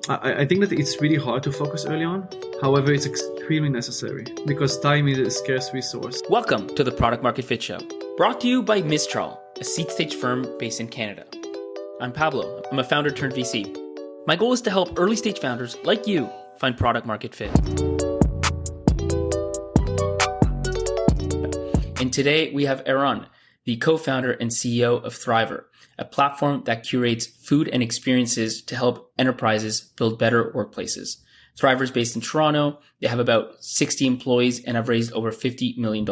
I think that it's really hard to focus early on. However, it's extremely necessary because time is a scarce resource. Welcome to the Product Market Fit Show, brought to you by Mistral, a seed stage firm based in Canada. I'm Pablo. I'm a founder turned VC. My goal is to help early stage founders like you find product market fit. And today we have Eran, the co-founder and CEO of Thriver, a platform that curates food and experiences to help enterprises build better workplaces. Thriver is based in Toronto. They have about 60 employees and have raised over $50 million.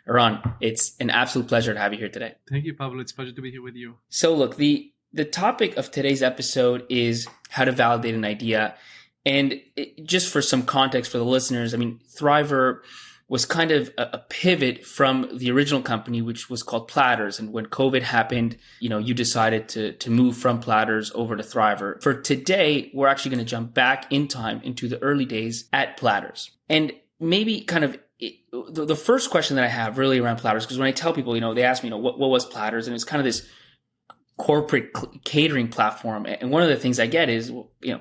Eran, it's an absolute pleasure to have you here today. Thank you, Pablo. It's a pleasure to be here with you. So look, the topic of today's episode is how to validate an idea. And just for some context for the listeners, I mean, Thriver was kind of a pivot from the original company, which was called Platters. And when COVID happened, you decided to move from Platters over to Thriver. For today, we're actually going to jump back in time into the early days at Platters. And maybe kind of the first question that I have really around Platters, because when I tell people, they ask me, what was Platters? And it's kind of this corporate catering platform. And one of the things I get is,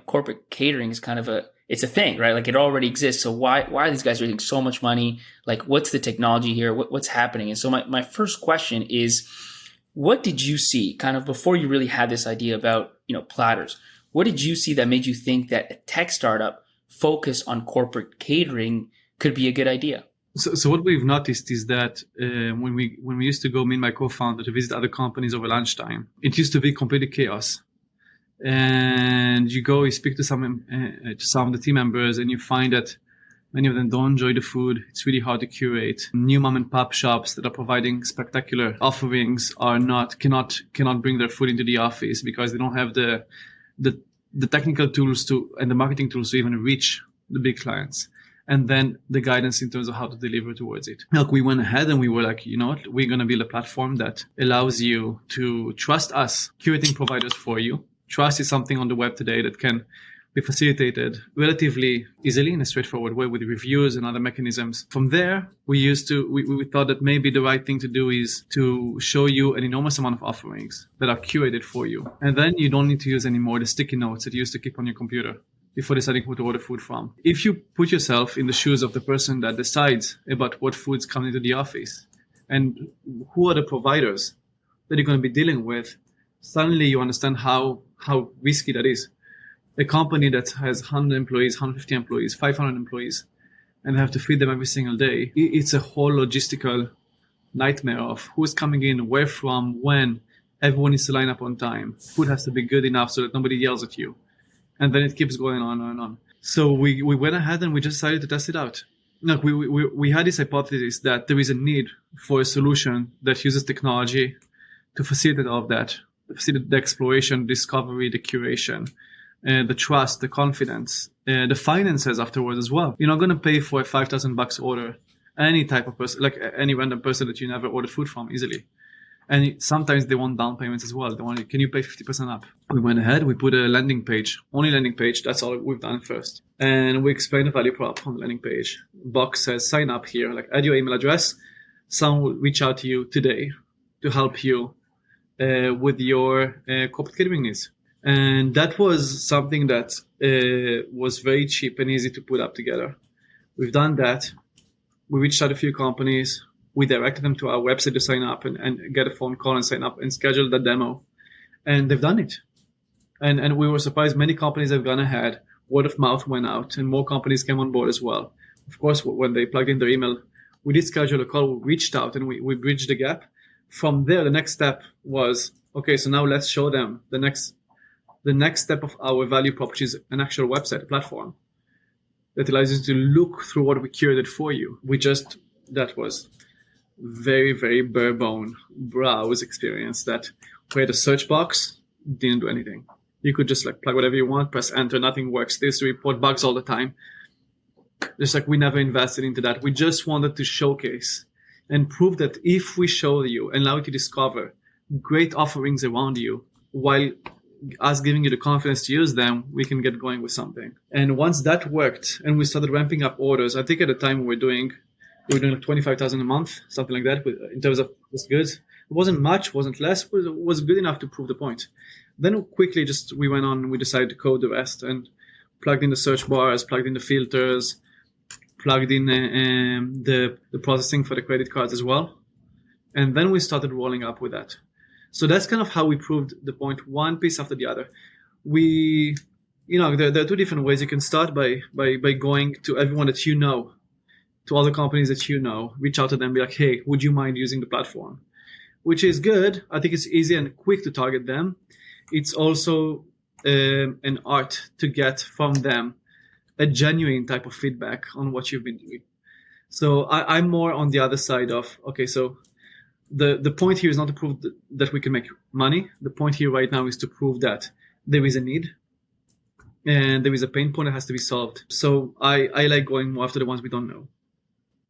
corporate catering is kind of it's a thing, right? Like it already exists. So why are these guys raising so much money? Like what's the technology here? What's happening? And so my first question is, what did you see kind of before you really had this idea about, Platters? What did you see that made you think that a tech startup focused on corporate catering could be a good idea? So what we've noticed is that when we used to go, me and my co-founder, to visit other companies over lunchtime, it used to be completely chaos. And you speak to some of the team members, and you find that many of them don't enjoy the food. It's really hard to curate. New mom and pop shops that are providing spectacular offerings cannot bring their food into the office because they don't have the technical tools and the marketing tools to even reach the big clients. And then the guidance in terms of how to deliver towards it. Look, we went ahead and we were like, what? We're going to build a platform that allows you to trust us, curating providers for you. Trust is something on the web today that can be facilitated relatively easily in a straightforward way with reviews and other mechanisms. From there, we thought that maybe the right thing to do is to show you an enormous amount of offerings that are curated for you. And then you don't need to use anymore the sticky notes that you used to keep on your computer before deciding who to order food from. If you put yourself in the shoes of the person that decides about what foods come into the office and who are the providers that you're going to be dealing with, suddenly you understand how risky that is. A company that has 100 employees, 150 employees, 500 employees, and have to feed them every single day, it's a whole logistical nightmare of who's coming in, where from, when. Everyone needs to line up on time. Food has to be good enough so that nobody yells at you. And then it keeps going on and on. So we went ahead and we just decided to test it out. Look, we had this hypothesis that there is a need for a solution that uses technology to facilitate all of that, facilitate the exploration, discovery, the curation, the trust, the confidence, the finances afterwards as well. You're not going to pay for a $5,000 order any type of person, like any random person that you never ordered food from easily. And sometimes they want down payments as well. They want, can you pay 50% up? We went ahead, we put a landing page, only landing page. That's all we've done first. And we explain the value prop on the landing page. Box says, sign up here, like add your email address. Someone will reach out to you today to help you with your corporate catering needs. And that was something that was very cheap and easy to put up together. We've done that. We reached out to a few companies. We directed them to our website to sign up and get a phone call and sign up and schedule the demo. And they've done it. And we were surprised many companies have gone ahead. Word of mouth went out and more companies came on board as well. Of course, when they plugged in their email, we did schedule a call, we reached out and we bridged the gap. From there, the next step was, okay, so now let's show them the next step of our value prop, which is an actual website, a platform that allows you to look through what we curated for you. That was very, very bare bone browse experience that we had a search box, didn't do anything. You could just plug whatever you want, press enter, nothing works. They used to report bugs all the time. Just we never invested into that. We just wanted to showcase and prove that if we show you and allow you to discover great offerings around you while us giving you the confidence to use them, we can get going with something. And once that worked and we started ramping up orders, I think at the time we were doing like 25,000 a month, something like that, in terms of just goods. It wasn't much, wasn't less, but it was good enough to prove the point. Then quickly we went on and we decided to code the rest. And plugged in the search bars, plugged in the filters, plugged in the processing for the credit cards as well. And then we started rolling up with that. So that's kind of how we proved the point, one piece after the other. There are two different ways. You can start by going to everyone that you know, to all the companies that you know, reach out to them, be like, hey, would you mind using the platform? Which is good. I think it's easy and quick to target them. It's also an art to get from them a genuine type of feedback on what you've been doing. So I'm more on the other side of, okay, so the point here is not to prove that we can make money. The point here right now is to prove that there is a need and there is a pain point that has to be solved. So I like going more after the ones we don't know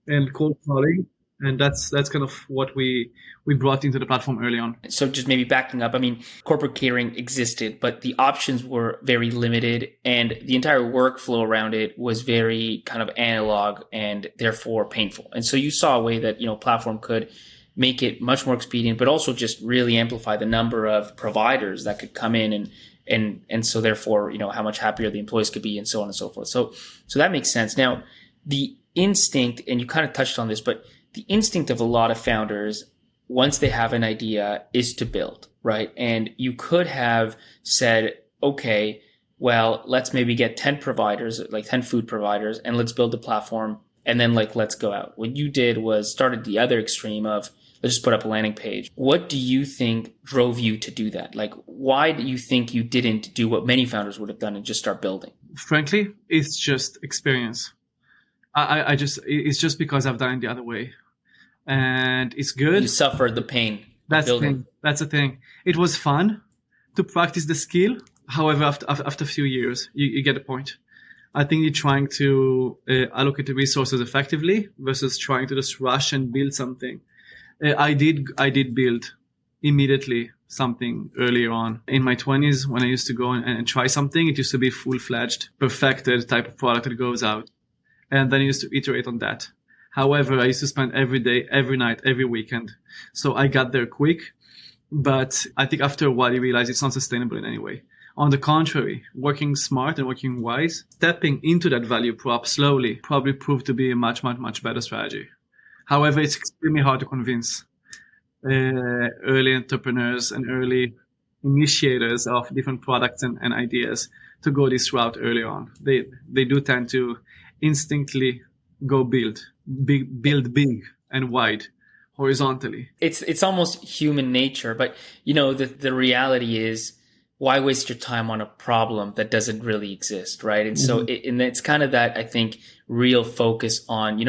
and cold calling. And that's kind of what we brought into the platform early on. So just maybe backing up, I mean, corporate catering existed, but the options were very limited and the entire workflow around it was very kind of analog and therefore painful. And so you saw a way that, platform could make it much more expedient, but also just really amplify the number of providers that could come in and so therefore, how much happier the employees could be and so on and so forth. So that makes sense. Now, the instinct, and you kind of touched on this, but the instinct of a lot of founders, once they have an idea, is to build, right? And you could have said, okay, well, let's maybe get 10 providers, like 10 food providers, and let's build a platform, and then let's go out. What you did was started the other extreme of, let's just put up a landing page. What do you think drove you to do that? Why do you think you didn't do what many founders would have done and just start building? Frankly, it's just experience. It's just because I've done it the other way. And it's good. You suffered the pain. That's the thing. It was fun to practice the skill. However, after a few years, you get the point. I think you're trying to allocate the resources effectively versus trying to just rush and build something. I did build immediately something earlier on. In my 20s, when I used to go and try something, it used to be full-fledged, perfected type of product that goes out. And then I used to iterate on that. However, I used to spend every day, every night, every weekend. So I got there quick. But I think after a while, you realize it's not sustainable in any way. On the contrary, working smart and working wise, stepping into that value prop slowly probably proved to be a much, much, much better strategy. However, it's extremely hard to convince early entrepreneurs and early initiators of different products and ideas to go this route early on. They do tend to instinctively go build big and wide horizontally. It's almost human nature, but the reality is, why waste your time on a problem that doesn't really exist, right? And so it's kind of that, I think, real focus on,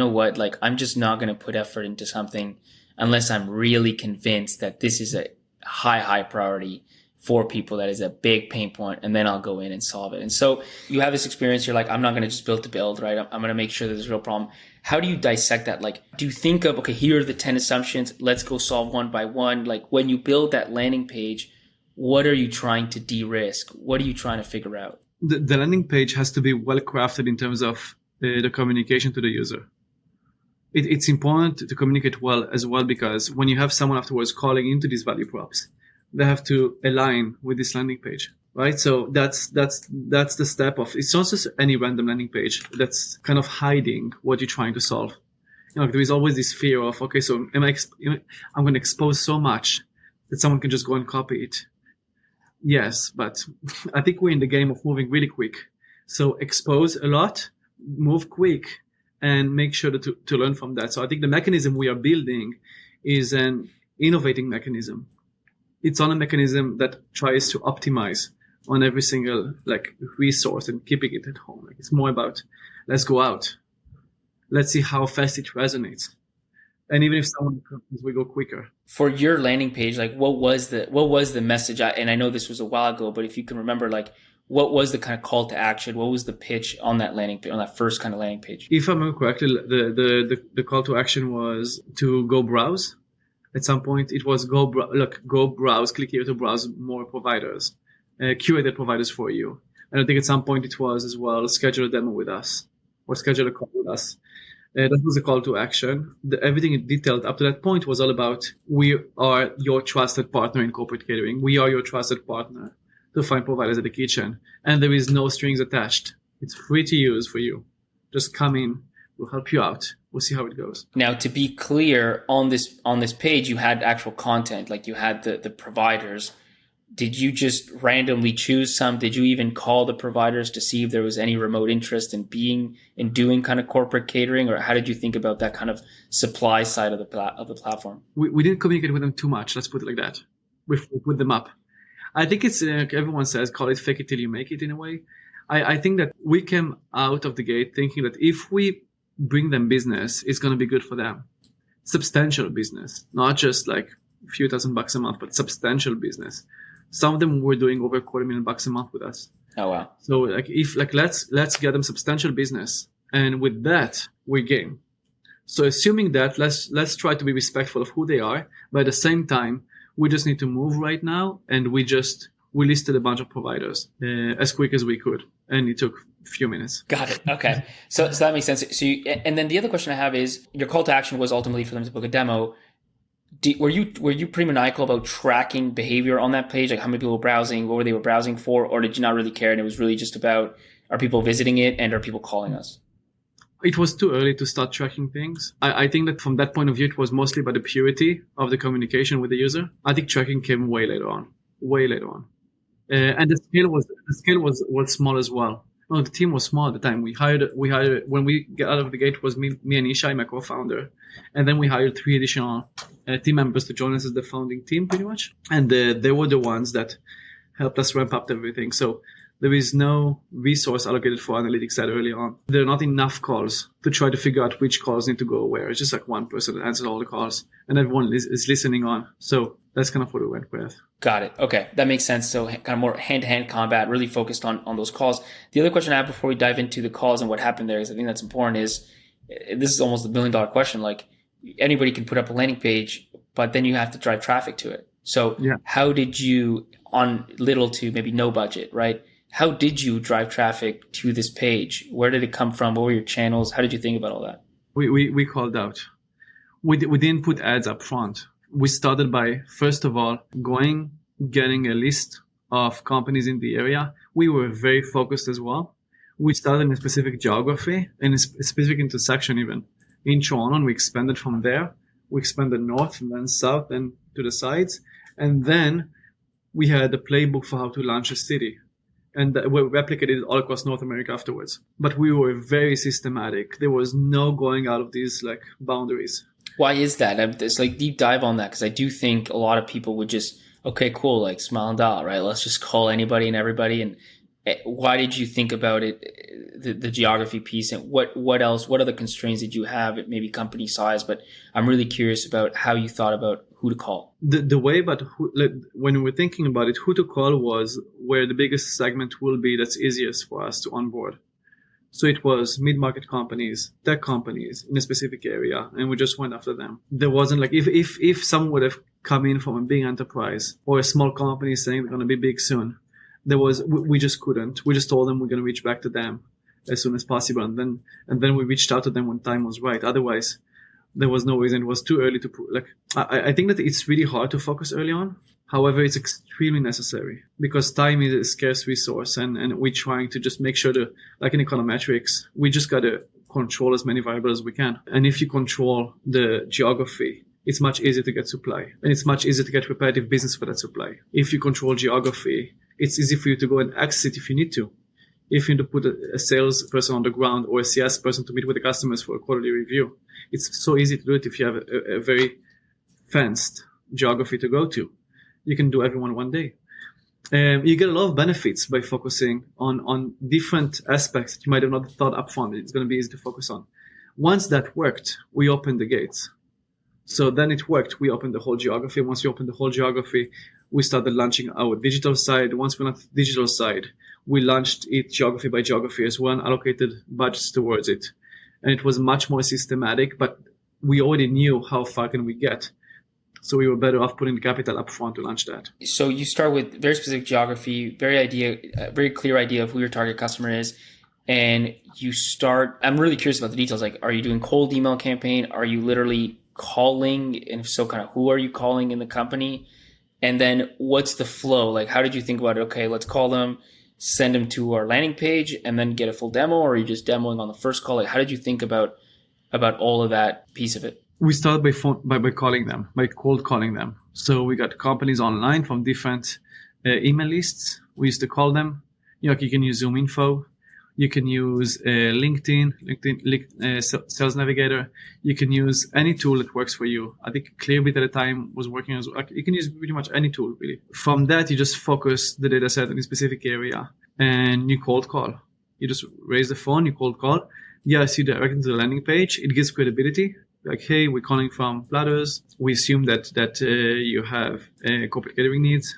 I'm just not going to put effort into something unless I'm really convinced that this is a high priority for people, that is a big pain point, and then I'll go in and solve it. And so you have this experience, you're like, I'm not going to just build to build, right? I'm going to make sure that there's a real problem. How do you dissect that? Do you think of, okay, here are the 10 assumptions, let's go solve one by one. When you build that landing page, what are you trying to de-risk? What are you trying to figure out? The landing page has to be well crafted in terms of the communication to the user. It's important to communicate well as well, because when you have someone afterwards calling into these value props, they have to align with this landing page, right? So that's the step of, it's not just any random landing page that's kind of hiding what you're trying to solve. There is always this fear of, okay, so I'm going to expose so much that someone can just go and copy it. Yes, but I think we're in the game of moving really quick. So expose a lot, move quick, and make sure to learn from that. So I think the mechanism we are building is an innovating mechanism. It's not a mechanism that tries to optimize on every single resource and keeping it at home. It's more about, let's go out. Let's see how fast it resonates. And even if someone comes, we go quicker. For your landing page, what was the message? And I know this was a while ago, but if you can remember, what was the kind of call to action? What was the pitch on that landing page, on that first kind of landing page? If I remember correctly, the call to action was to go browse. At some point, it was go browse, click here to browse more providers, curated providers for you. And I think at some point it was as well, schedule a demo with us or schedule a call with us. That was a call to action. Everything detailed up to that point was all about, we are your trusted partner in corporate catering. We are your trusted partner to find providers at the kitchen. And there is no strings attached. It's free to use for you. Just come in. We'll help you out. We'll see how it goes. Now, to be clear, on this page, you had actual content, like you had the providers. Did you just randomly choose some? Did you even call the providers to see if there was any remote interest in doing kind of corporate catering, or how did you think about that kind of supply side of the platform? We didn't communicate with them too much. Let's put it like that. With them up. I think it's like everyone says, call it fake it till you make it in a way. I think that we came out of the gate thinking that if we bring them business, it's going to be good for them. Substantial business, not just like a few $1,000 a month, but substantial business. Some of them were doing over $250,000 a month with us. Oh wow! So let's get them substantial business, and with that we game. So assuming that, let's try to be respectful of who they are, but at the same time we just need to move right now, and we listed a bunch of providers as quick as we could, and it took a few minutes. Got it. Okay, so that makes sense. So and then the other question I have is, your call to action was ultimately for them to book a demo. Were you pretty maniacal about tracking behavior on that page? Like how many people were browsing, what were they browsing for, or did you not really care and it was really just about, are people visiting it and are people calling us? It was too early to start tracking things. I think that from that point of view, it was mostly about the purity of the communication with the user. I think tracking came way later on. And the scale was small as well. No, the team was small at the time. We hired when we got out of the gate, was me and Ishai, my co-founder, and then we hired 3 additional team members to join us as the founding team, pretty much. And they were the ones that helped us ramp up everything. So there is no resource allocated for analytics that early on. There are not enough calls to try to figure out which calls need to go where. It's just like one person that answers all the calls, and everyone is listening on. So that's kind of what we went with. Got it. Okay. That makes sense. So kind of more hand-to-hand combat, really focused on those calls. The other question I have before we dive into the calls and what happened there, is I think that's important, is this is almost $1 million question. Like, anybody can put up a landing page, but then you have to drive traffic to it. So How did you, on little to maybe no budget, right? How did you drive traffic to this page? Where did it come from? What were your channels? How did you think about all that? We called out. We didn't put ads up front. We started by, first of all, getting a list of companies in the area. We were very focused as well. We started in a specific geography, in a specific intersection even. In Toronto, and we expanded from there. We expanded north and then south and to the sides. And then we had a playbook for how to launch a city. And we replicated it all across North America afterwards. But we were very systematic. There was no going out of these like boundaries. Why is that? It's like deep dive on that, because I do think a lot of people would just, okay, cool, like smile and dial, right? Let's just call anybody and everybody. And why did you think about it, the geography piece, and what else? What other constraints did you have? Maybe company size, but I'm really curious about how you thought about who to call. The way, but when we were thinking about it, who to call was where the biggest segment will be that's easiest for us to onboard. So it was mid-market companies, tech companies in a specific area, and we just went after them. There wasn't like, if someone would have come in from a big enterprise or a small company saying they're going to be big soon, we just couldn't. We just told them we're going to reach back to them as soon as possible, and then we reached out to them when time was right. Otherwise, there was no reason. It was too early to I think that it's really hard to focus early on. However, it's extremely necessary because time is a scarce resource, and we're trying to just make sure that, like in econometrics, we just got to control as many variables as we can. And if you control the geography, it's much easier to get supply, and it's much easier to get repetitive business for that supply. If you control geography, it's easy for you to go and access it if you need to. If you need to put a salesperson on the ground or a CS person to meet with the customers for a quarterly review, it's so easy to do it if you have a very fenced geography to go to. You can do everyone one day. You get a lot of benefits by focusing on different aspects that you might have not thought upfront. It's going to be easy to focus on. Once that worked, we opened the gates. So then it worked. We opened the whole geography. Once we opened the whole geography, we started launching our digital side. Once we launched the digital side, we launched it geography by geography as well and allocated budgets towards it. And it was much more systematic, but we already knew how far can we get. So we were better off putting the capital up front to launch that. So you start with very specific geography, very clear idea of who your target customer is. And you start, I'm really curious about the details. Like, are you doing cold email campaign? Are you literally calling? And if so, kind of who are you calling in the company? And then what's the flow? Like, how did you think about it? Okay, let's call them. send them to our landing page and then get a full demo, or are you just demoing on the first call? Like, how did you think about all of that piece of it? We started by phone, by calling them, by cold calling them. So we got companies online from different email lists. We used to call them. You can use Zoom Info. You can use LinkedIn, Sales Navigator. You can use any tool that works for you. I think Clearbit at the time was working as well. You can use pretty much any tool, really. From that, you just focus the data set in a specific area and you cold call. You just raise the phone, you cold call. Yes, you direct into the landing page. It gives credibility. Like, hey, we're calling from Platters. We assume that you have corporate catering needs.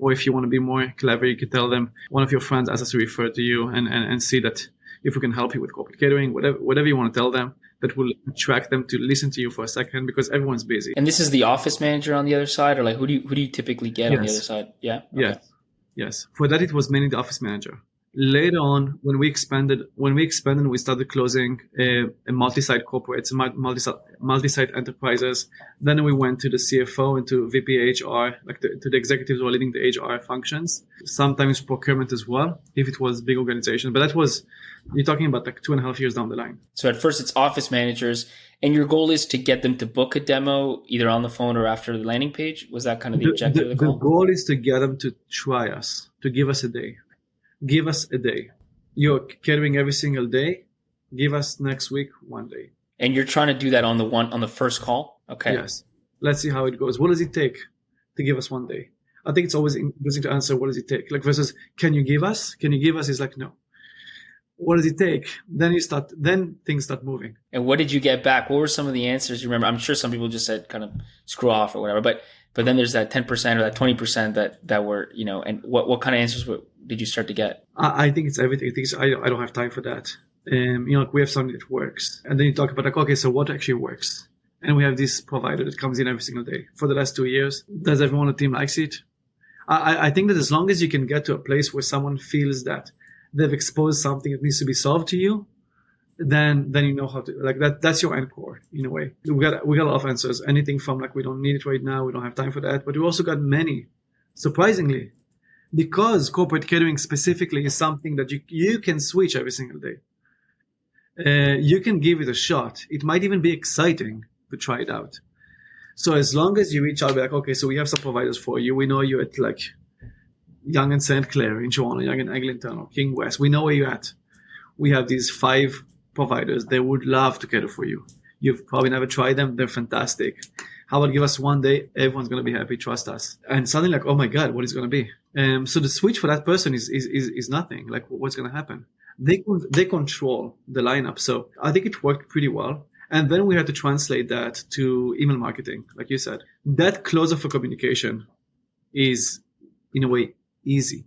Or if you want to be more clever, you can tell them one of your friends asked us to refer to you and see that if we can help you with corporate catering, whatever you want to tell them, that will attract them to listen to you for a second because everyone's busy. And this is the office manager on the other side, or like who do you typically get on the other side? Yeah. Okay. Yes. For that, it was mainly the office manager. Later on, when we expanded, we started closing a multi-site corporates, multi-site enterprises. Then we went to the CFO and to VP HR, like to the executives who are leading the HR functions. Sometimes procurement as well, if it was big organization. But you're talking about like 2.5 years down the line. So at first it's office managers, and your goal is to get them to book a demo either on the phone or after the landing page. Was that kind of the objective of the goal? The goal is to get them to try us, to give us a day. Give us a day. You're catering every single day. Give us next week 1 day. And you're trying to do that on the first call? Okay. Yes. Let's see how it goes. What does it take to give us 1 day? I think it's always interesting to answer, what does it take? Like versus, can you give us? Can you give us is like, no. What does it take? Then things start moving. And what did you get back? What were some of the answers you remember? I'm sure some people just said kind of screw off or whatever, but then there's that 10% or that 20% that were, and what kind of answers did you start to get? I think it's everything. I don't have time for that. We have something that works. And then you talk about like, okay, so what actually works? And we have this provider that comes in every single day for the last 2 years. Does everyone on the team likes it? I think that as long as you can get to a place where someone feels that they've exposed something that needs to be solved to you, then you know how to, like, that's your end core in a way. We got a lot of answers. Anything from like, we don't need it right now, we don't have time for that. But we also got many, surprisingly, because corporate catering specifically is something that you can switch every single day. You can give it a shot. It might even be exciting to try it out. So as long as you reach out, be like, okay, so we have some providers for you. We know you at like Young and St. Clair in Toronto, Young and Eglinton, or King West. We know where you're at. We have these 5 providers. They would love to cater for you. You've probably never tried them. They're fantastic. How about give us 1 day? Everyone's going to be happy. Trust us. And suddenly like, oh my God, what is going to be? So the switch for that person is nothing. Like, what's going to happen? They control the lineup. So I think it worked pretty well. And then we had to translate that to email marketing, like you said. That closer for communication is, in a way, easy.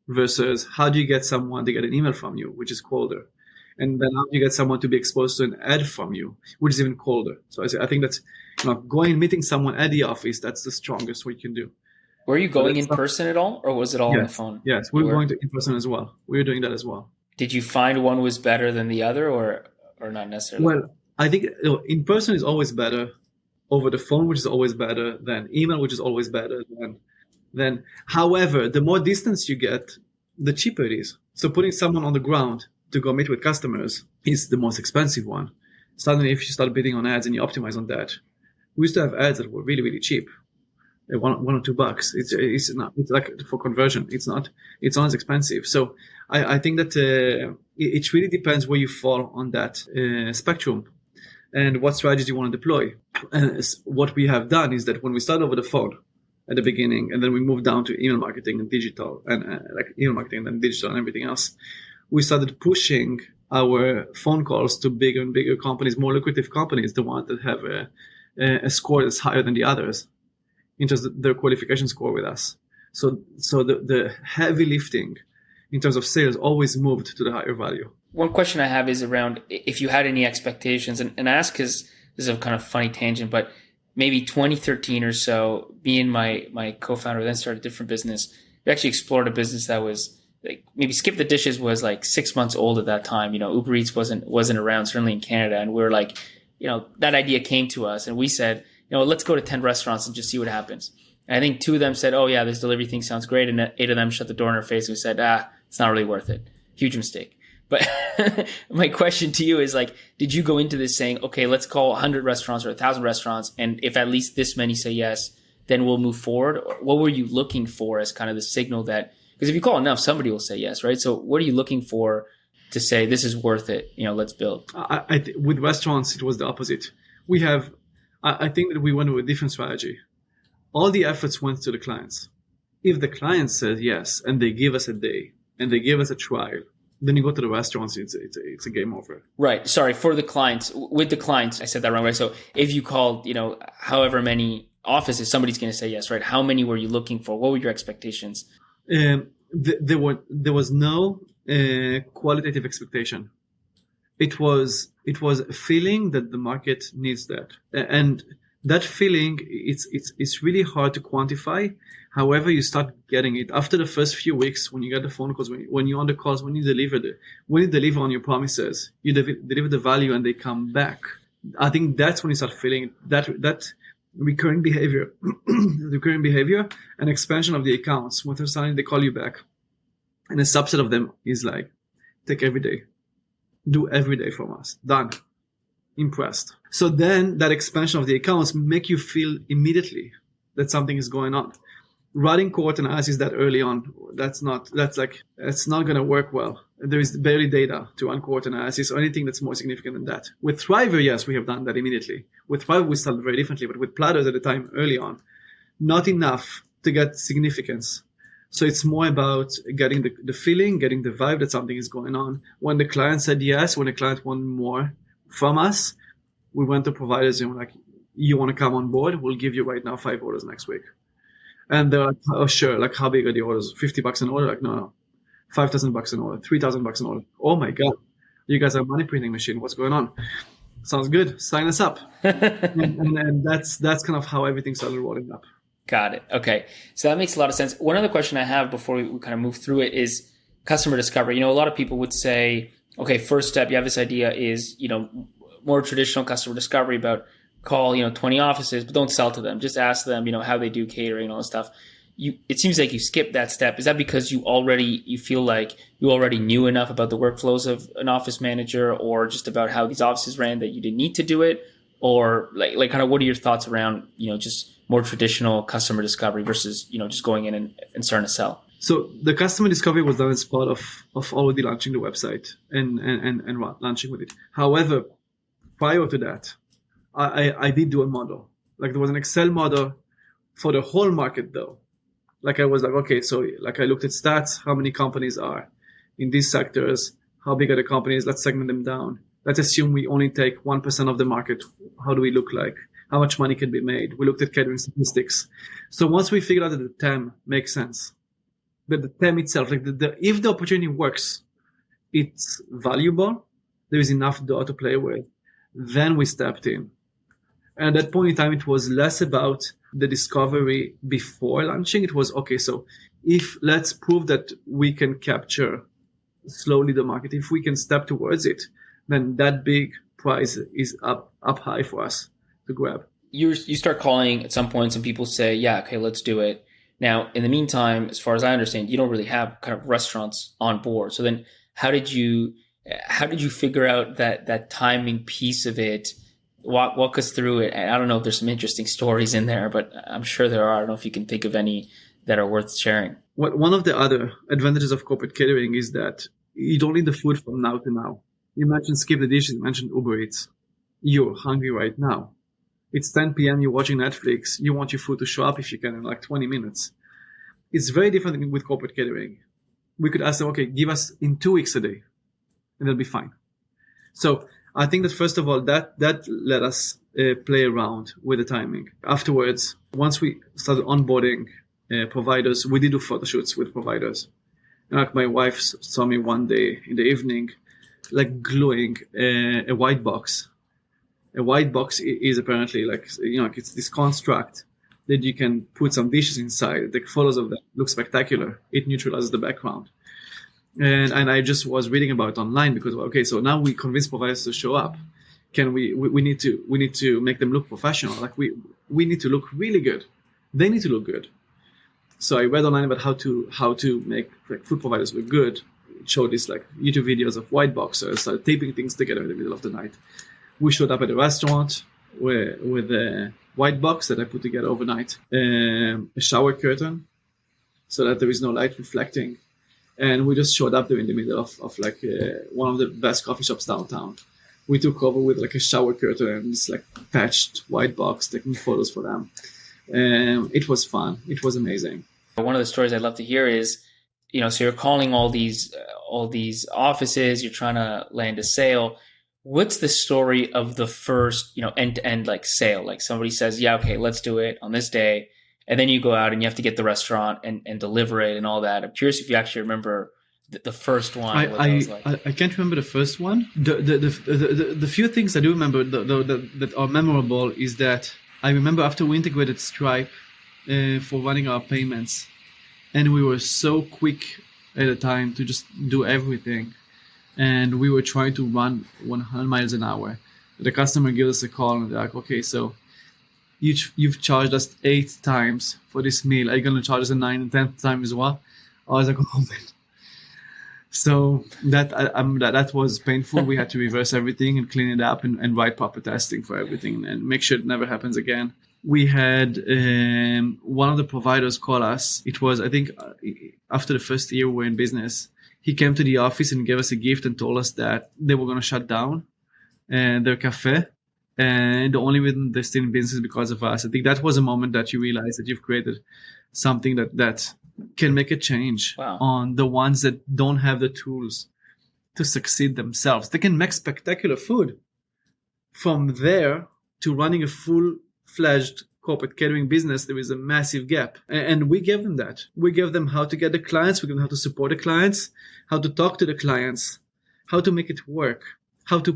Versus how do you get someone to get an email from you, which is colder? And then how do you get someone to be exposed to an ad from you, which is even colder? So I think that's, going and meeting someone at the office, that's the strongest we can do. Were you going in person at all, or was it all on the phone? Yes, we were going to in person as well. We were doing that as well. Did you find one was better than the other, or not necessarily? Well, I think in person is always better. Over the phone, which is always better than email, which is always better than. However, the more distance you get, the cheaper it is. So putting someone on the ground to go meet with customers is the most expensive one. Suddenly, if you start bidding on ads and you optimize on that, we used to have ads that were really, really cheap. $1 or $2. It's not. It's like for conversion. It's not as expensive. So I think that it really depends where you fall on that spectrum and what strategies you want to deploy. And what we have done is that when we start over the phone at the beginning, and then we moved down to email marketing and digital, and like email marketing and then digital and everything else, we started pushing our phone calls to bigger and bigger companies, more lucrative companies, the ones that have a score that's higher than the others in terms of their qualification score with us. So the heavy lifting in terms of sales always moved to the higher value. One question I have is around if you had any expectations, and I ask because this is a kind of funny tangent, but maybe 2013 or so, me and my co-founder then started a different business. We actually explored a business that was like, maybe Skip the Dishes was like 6 months old at that time. Uber Eats wasn't around, certainly in Canada. And we were like, that idea came to us and we said, let's go to 10 restaurants and just see what happens. I think 2 of them said, oh yeah, this delivery thing sounds great. And 8 of them shut the door in our face and said, it's not really worth it. Huge mistake. But my question to you is like, did you go into this saying, okay, let's call 100 restaurants or 1,000 restaurants, and if at least this many say yes, then we'll move forward? Or what were you looking for as kind of the signal that, because if you call enough, somebody will say yes, right? So what are you looking for to say this is worth it? Let's build. With restaurants, it was the opposite. I think that we went with a different strategy. All the efforts went to the clients. If the client says yes and they give us a day and they give us a trial, then you go to the restaurants, it's a game over. Right. Sorry, for the clients, with the clients, I said that wrong, right? So if you called, however many offices, somebody's going to say yes, right? How many were you looking for? What were your expectations? There was no qualitative expectation. It was a feeling that the market needs that, and that feeling it's really hard to quantify. However, you start getting it after the first few weeks when you get the phone calls, when you're on the calls, when you deliver on your promises, you deliver the value, and they come back. I think that's when you start feeling that recurring behavior, and expansion of the accounts. When they're starting, they call you back, and a subset of them is like, take every day, do every day from us, done, impressed. So then that expansion of the accounts make you feel immediately that something is going on. Running cohort analysis that early on, it's not going to work well. There is barely data to run cohort analysis or anything that's more significant than that. With Thriver, yes, we have done that immediately. With Thriver, we started very differently, but with Platters at the time, early on, not enough to get significance. So it's more about getting the feeling, getting the vibe that something is going on. When the client said yes, when the client wanted more from us, we went to providers and were like, you want to come on board? We'll give you right now 5 orders next week. And they're like, oh, sure. Like, how big are the orders? $50 an order? Like, no. $5,000 an order, $3,000 an order. Oh my God. You guys are a money printing machine. What's going on? Sounds good. Sign us up. and that's kind of how everything started rolling up. Got it. Okay. So that makes a lot of sense. One other question I have before we kind of move through it is customer discovery. A lot of people would say, okay, first step, you have this idea is, more traditional customer discovery about call, 20 offices, but don't sell to them. Just ask them, how they do catering and all this stuff. It seems like you skipped that step. Is that because you feel like you already knew enough about the workflows of an office manager, or just about how these offices ran that you didn't need to do it? Or like kind of what are your thoughts around, just more traditional customer discovery versus, just going in and starting to sell? So the customer discovery was done as part of already launching the website and launching with it. However, prior to that, I did do a model. Like, there was an Excel model for the whole market though. Like, I was like, okay, so like I looked at stats, how many companies are in these sectors, how big are the companies, let's segment them down. Let's assume we only take 1% of the market. How do we look like? How much money can be made? We looked at catering statistics. So once we figured out that the TAM makes sense, but the TAM itself, like if the opportunity works, it's valuable, there is enough dough to play with, then we stepped in. And at that point in time, it was less about the discovery before launching. It was, okay, so let's prove that we can capture slowly the market. If we can step towards it, then that big prize is up high for us to grab. You start calling at some point, some people say, yeah, okay, let's do it. Now, in the meantime, as far as I understand, you don't really have kind of restaurants on board. So then how did you figure out that timing piece of it? Walk us through it. And I don't know if there's some interesting stories in there, but I'm sure there are. I don't know if you can think of any that are worth sharing. One of the other advantages of corporate catering is that you don't need the food from now to now. You mentioned skip the dishes, you mentioned Uber Eats. You're hungry right now. It's 10 p.m., you're watching Netflix. You want your food to show up if you can in like 20 minutes. It's very different with corporate catering. We could ask them, okay, give us in 2 weeks a day, and they'll be fine. So I think that first of all, that let us play around with the timing. Afterwards, once we started onboarding providers, we did do photo shoots with providers. And like, my wife saw me one day in the evening, like gluing a white box. A white box is apparently like, it's this construct that you can put some dishes inside. The photos of that look spectacular. It neutralizes the background. And I just was reading about it online because, okay, so now we convince providers to show up. We need to make them look professional. Like we need to look really good. they need to look good. So I read online about how to make like food providers look good. It showed these like YouTube videos of white boxers started taping things together in the middle of the night. We showed up at a restaurant with a white box that I put together overnight, a shower curtain so that there is no light reflecting. And we just showed up there in the middle of like one of the best coffee shops downtown. We took over with like a shower curtain and this like patched white box, taking photos for them. It was fun. It was amazing. One of the stories I'd love to hear is, so you're calling all these offices, you're trying to land a sale. What's the story of the first, end-to-end like sale? Like somebody says, yeah, okay, let's do it on this day. And then you go out and you have to get the restaurant and deliver it and all that. I'm curious if you actually remember the first one. I can't remember the first one. The few things I do remember that are memorable is that I remember after we integrated Stripe for running our payments, and we were so quick at the time to just do everything, and we were trying to run 100 miles an hour. The customer gives us a call and they're like, okay, so you've charged us 8 times for this meal. Are you going to charge us a 9th and 10th time as well? I was like, oh man. So that was painful. We had to reverse everything and clean it up and write proper testing for everything and make sure it never happens again. We had one of the providers call us. It was, I think, after the first year we were in business. He came to the office and gave us a gift and told us that they were going to shut down their cafe. And the only reason they're still in business is because of us. I think that was a moment that you realize that you've created something that can make a change on the ones that don't have the tools to succeed themselves. They can make spectacular food. From there to running a full-fledged corporate catering business, there is a massive gap. And we gave them that. We gave them how to get the clients. We gave them how to support the clients, how to talk to the clients, how to make it work, how to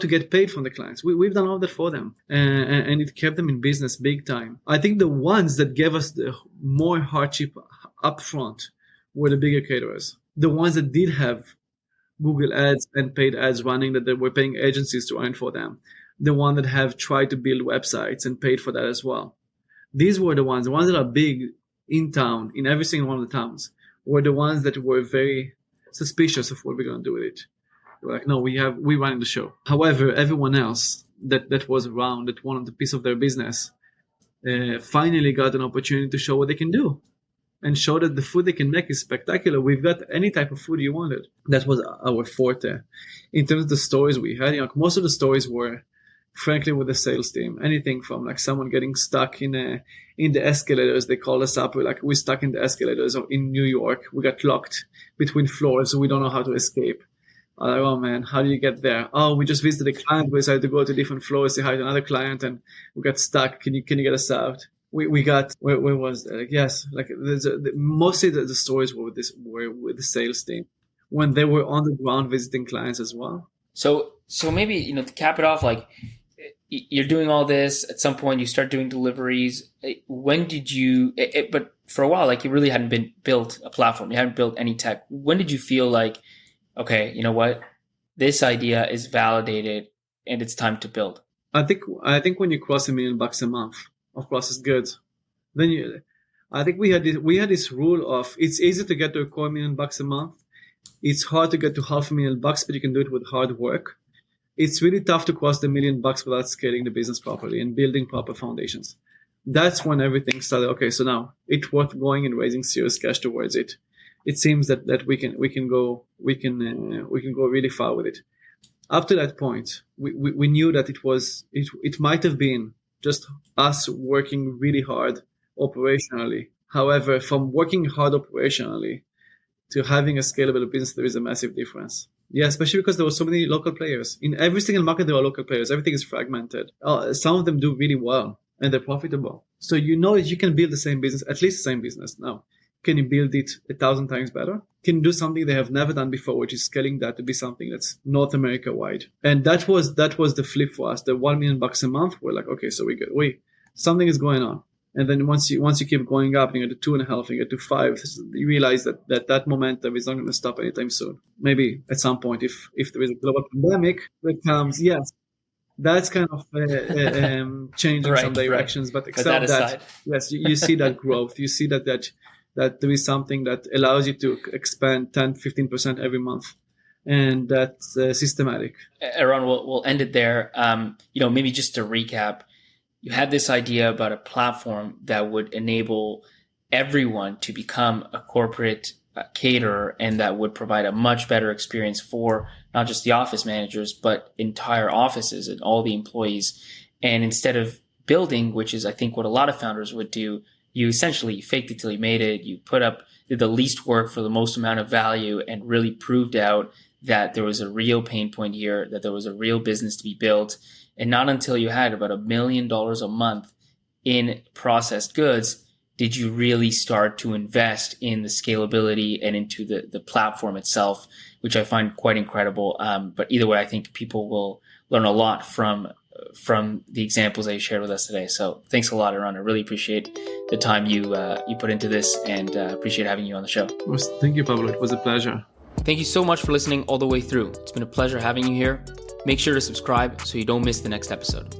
get paid from the clients. We've done all that for them. And it kept them in business big time. I think the ones that gave us the more hardship upfront were the bigger caterers. The ones that did have Google ads and paid ads running, that they were paying agencies to earn for them. The one that have tried to build websites and paid for that as well. These were the ones that are big in town, in every single one of the towns, were the ones that were very suspicious of what we're going to do with it. They were like, no, we're running the show. However, everyone else that was around, that wanted a piece of their business, finally got an opportunity to show what they can do and show that the food they can make is spectacular. We've got any type of food you wanted. That was our forte. In terms of the stories we had, most of the stories were, frankly, with the sales team. Anything from like someone getting stuck in the escalators. They called us up. We're stuck in the escalators in New York. We got locked between floors, so we don't know how to escape. I'm like, oh man, how do you get there? Oh, we just visited a client. We decided to go to different floors, say hi to another client, and we got stuck. Can you get us out? We got, where was that? Yes, like mostly the stories were with the sales team when they were on the ground visiting clients as well. So maybe, to cap it off, like you're doing all this, at some point you start doing deliveries. When did you, but for a while, like you really hadn't built a platform. You hadn't built any tech. When did you feel like, okay, you know what, this idea is validated and it's time to build? I think when you cross $1 million a month, of course it's good. Then I think we had this rule of, it's easy to get to a $250,000 a month. It's hard to get to $500,000, but you can do it with hard work. It's really tough to cross the $1 million without scaling the business properly and building proper foundations. That's when everything started. Okay, so now it's worth going and raising serious cash towards it. It seems that we can go really far with it. Up to that point, we knew that it might have been just us working really hard operationally. However, from working hard operationally to having a scalable business, there is a massive difference. Yeah, especially because there were so many local players. In every single market, there are local players. Everything is fragmented. Some of them do really well and they're profitable. So you know that you can build the same business, at least the same business. Now, can you build it 1,000 times better? Can you do something they have never done before, which is scaling that to be something that's North America wide? And that was the flip for us. The $1 million a month, we're like, okay, so something is going on. And then once you keep going up, you get to 2.5, you get to 5, you realize that momentum is not going to stop anytime soon. Maybe at some point, if there is a global pandemic that comes, yes. that's kind of changing Right, some directions. But But that except that, aside, yes, you see that growth. You see that there is something that allows you to expand 10-15% every month, and that's systematic. Eran, we'll end it there. Maybe just to recap, you had this idea about a platform that would enable everyone to become a corporate caterer, and that would provide a much better experience for not just the office managers, but entire offices and all the employees. And instead of building, which is I think what a lot of founders would do, you essentially faked it till you made it. You did the least work for the most amount of value, and really proved out that there was a real pain point here, that there was a real business to be built. And not until you had about $1 million a month in processed goods did you really start to invest in the scalability and into the platform itself, which I find quite incredible. But either way, I think people will learn a lot from the examples that you shared with us today. So thanks a lot, Eran. I really appreciate the time you put into this, and appreciate having you on the show. Thank you, Pablo. It was a pleasure. Thank you so much for listening all the way through. It's been a pleasure having you here. Make sure to subscribe so you don't miss the next episode.